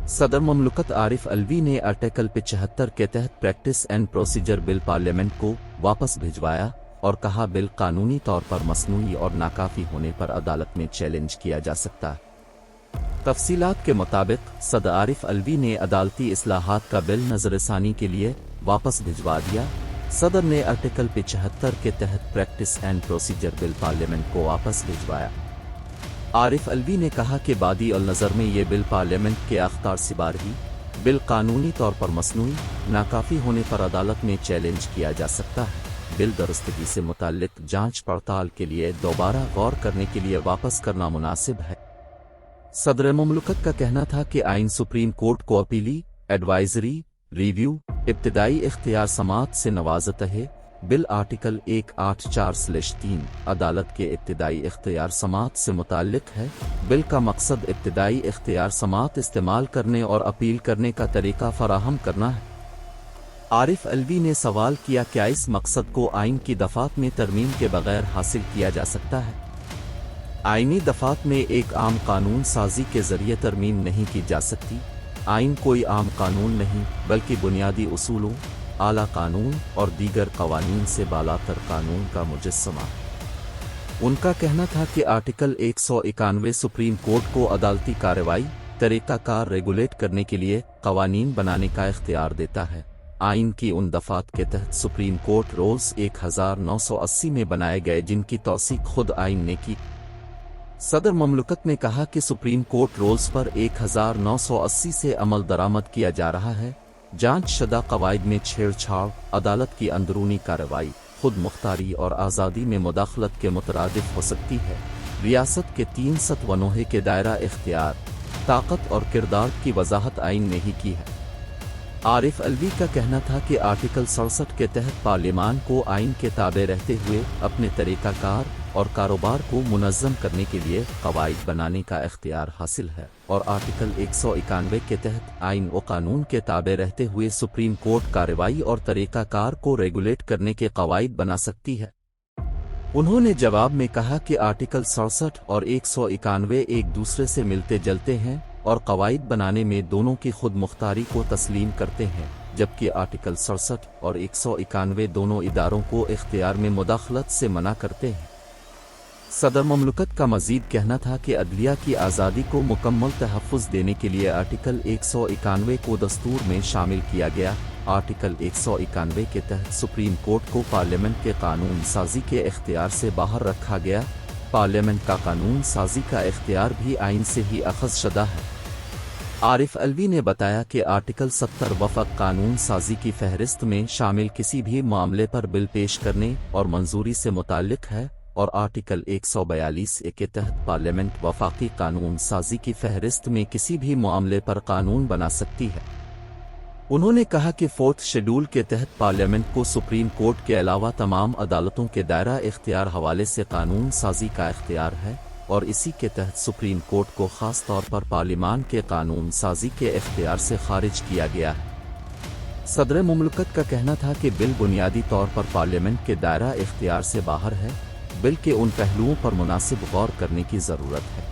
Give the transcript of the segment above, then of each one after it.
सदर ममलकत आरिफ अलवी ने आर्टिकल 75 के तहत practice and procedure bill parliament को वापस भिजवाया और कहा बिल कानूनी तौर पर मसनूई और नाकाफी होने पर अदालत में चैलेंज किया जा सकता है। तफसीलात के मुताबिक सदर आरिफ अलवी ने अदालती इस्लाहात का बिल नजरसानी के लिए वापस भिजवा दिया। सदर ने आर्टिकल 75 के तहत practice and procedure bill parliament को वापस भिजवाया। आरिफ अलवी ने कहा कि बादी और नज़र में ये बिल पार्लियामेंट के अख्तार से बारही बिल कानूनी तौर पर मसनूई नाकाफी होने पर अदालत में चैलेंज किया जा सकता है। बिल दुरुस्तगी से मुताल्लिक जांच पड़ताल के लिए दोबारा गौर करने के लिए वापस करना मुनासिब है। सदर मुमलकत का कहना था कि आइन सुप्रीम कोर्ट को अपीली, एडवाइजरी, रिव्यू, इब्तिदाई इख्तियार समात से नवाजत है। बिल आर्टिकल 184/3 अदालत के इब्तिदाई इख्तियार समात से मुताल्लिक है। बिल का मकसद इब्तिदाई इख्तियार समात इस्तेमाल करने और अपील करने का तरीका फराहम करना है। आरिफ अलवी ने सवाल किया क्या इस मकसद को आइन की दफात में तरमीम के बगैर हासिल किया जा सकता है? आइनी दफात में एक आम कानून साजी के जरिए तरमीम नहीं की जा सकती। आइन कोई आम कानून नहीं बल्कि बुनियादी उसूलों, आला कानून और दीगर कवानीन से बालातर कानून का मुजस्समा है। उनका कहना था कि आर्टिकल 191 सुप्रीम कोर्ट को अदालती कार्रवाई तरीक़ाकार रेगुलेट करने के लिए कवानीन बनाने का इख्तियार देता है। आइन की उन दफात के तहत सुप्रीम कोर्ट रोल्स 1980 में बनाए गए जिनकी तौसीक खुद आइन ने की। सदर ममलकत ने कहा कि सुप्रीम कोर्ट रोल्स पर 1980 से अमल दरामद किया जा रहा है। जांच शुदा कवायद में छेड़छाड़, अदालत की अंदरूनी कार्रवाई, खुद मुख्तारी और आज़ादी में मुदाखलत के मुतरादिफ हो सकती है। रियासत के 3 सतवनोहे के दायरा इख्तियार, ताकत और किरदार की वजाहत आइन ने ही की है। आरिफ अलवी का कहना था कि आर्टिकल 67 के तहत पार्लियामान को आइन के ताबे रहते हुए अपने तरीक़ाकार और कारोबार को मुनज़्ज़म करने के लिए कवायद बनाने का इख्तियार हासिल है और आर्टिकल 191 के तहत आइन व कानून के ताबे रहते हुए सुप्रीम कोर्ट कार्रवाई और तरीक़ाकार को रेगुलेट करने के कवायद बना सकती है। उन्होंने जवाब में कहा कि आर्टिकल 67 और 191 एक दूसरे से मिलते जुलते हैं और कवायद बनाने में दोनों की खुद मुख्तारी को तस्लीम करते हैं, जबकि आर्टिकल 67 और 191 दोनों इदारों को इख्तियार में मुदाखलत से मना करते हैं। सदर ममलकत का मजीद कहना था कि अदलिया की आज़ादी को मुकम्मल तहफ़्फ़ुज़ देने के लिए आर्टिकल 191 को दस्तूर में शामिल किया गया। आर्टिकल 191 के तहत सुप्रीम कोर्ट को पार्लियामेंट के कानून साजी के इख्तियार से बाहर रखा गया। पार्लियामेंट का कानून साजी का इख्तियार भी आइन से ही अख़ज़ शुदा है। आरिफ अलवी ने बताया कि आर्टिकल 70 वफ़क़ कानून साजी की फहरिस्त में शामिल किसी भी मामले पर बिल पेश करने और मंजूरी से मुताल्लिक है और आर्टिकल 142 के तहत पार्लियामेंट वफाकी कानून साजी की फहरिस्त में किसी भी मामले पर कानून बना सकती है। उन्होंने कहा कि 4th शेड्यूल के तहत पार्लियामेंट को सुप्रीम कोर्ट के अलावा तमाम अदालतों के दायरा इख्तियार हवाले से कानून साजी का इख्तियार है और इसी के तहत सुप्रीम कोर्ट को ख़ास तौर पर पार्लियामान के कानून साजी के इख्तियार से खारिज किया गया है। सदर मुमलकत का कहना था कि बिल बुनियादी तौर पर पार्लियामेंट के दायरा इख्तियार से बाहर है। बिल के उन पहलुओं पर मुनासिब गौर करने की ज़रूरत है।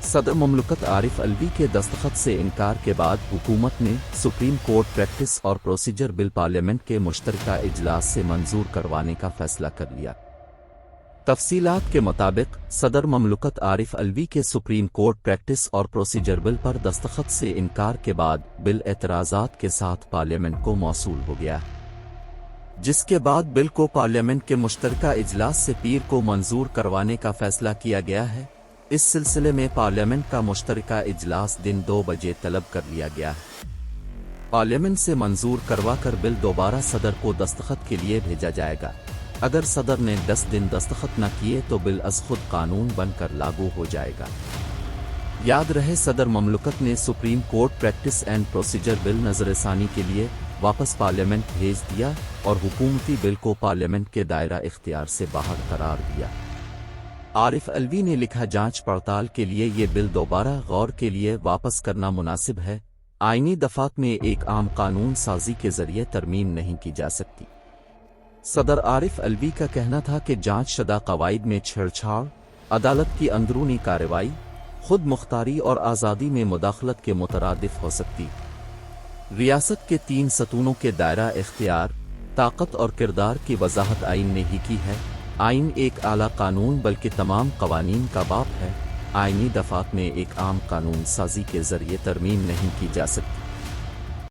सदर मुमलकत आरिफ अलवी के दस्तखत से इनकार के बाद हुकूमत ने सुप्रीम कोर्ट प्रैक्टिस और प्रोसीजर बिल पार्लियामेंट के मुश्तरका इजलास से मंजूर करवाने का फैसला कर लिया। तफसीलात के मुताबिक सदर ममलकत आरिफ अलवी के सुप्रीम कोर्ट प्रैक्टिस और प्रोसीजर बिल पर दस्तखत से इनकार के बाद बिल एतराज़ात के साथ पार्लियामेंट को मौसूल हो गया, जिसके बाद बिल को पार्लियामेंट के मुश्तरका इजलास से पीर को मंजूर करवाने का फैसला किया गया है। इस सिलसिले में पार्लियामेंट का मुश्तरका इजलास दिन 2 बजे तलब कर लिया गया है। पार्लियामेंट से मंजूर करवा कर बिल दोबारा सदर को दस्तखत के लिए भेजा जाएगा। अगर सदर ने 10 दिन दस्तखत न किए तो बिल अज़ खुद कानून बनकर लागू हो जाएगा। याद रहे सदर ममलकत ने Supreme Court practice and procedure bill नजरसानी के लिए वापस पार्लियामेंट भेज दिया और हुकूमती बिल को पार्लियामेंट के दायरा इख्तियार से बाहर करार दिया। आरिफ अलवी ने लिखा, जांच पड़ताल के लिए ये बिल दोबारा गौर के लिए वापस करना मुनासिब है। आईनी दफात में एक आम कानून साजी के जरिए तरमीम नहीं की जा सकती। सदर आरिफ अलवी का कहना था कि जांच शुदा कवायद में छेड़छाड़, अदालत की अंदरूनी कार्रवाई, خود مختاری اور آزادی میں مداخلت کے مترادف ہو سکتی۔ ریاست کے 3 ستونوں کے دائرہ اختیار، طاقت اور کردار کی وضاحت آئین نے ہی کی ہے۔ آئین ایک اعلیٰ قانون بلکہ تمام قوانین کا باپ ہے۔ آئینی دفعات میں ایک عام قانون سازی کے ذریعے ترمیم نہیں کی جا سکتی۔